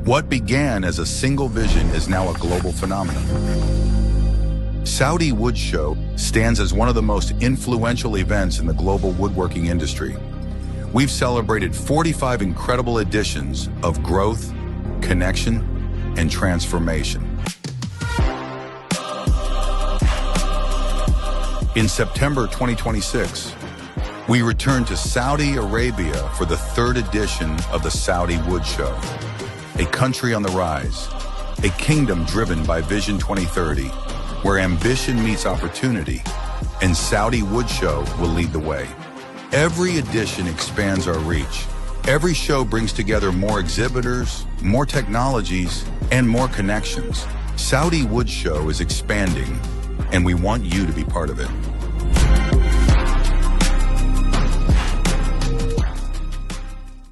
What began as a single vision is now a global phenomenon. Saudi WoodShow stands as one of the most influential events in the global woodworking industry. We've celebrated 45 incredible editions of growth, connection, and transformation. In September 2026, we return to Saudi Arabia for the third edition of the Saudi WoodShow, a country on the rise, a kingdom driven by Vision 2030, where ambition meets opportunity, and Saudi WoodShow will lead the way. Every edition expands our reach. Every show brings together more exhibitors, more technologies, and more connections. Saudi WoodShow is expanding, and we want you to be part of it.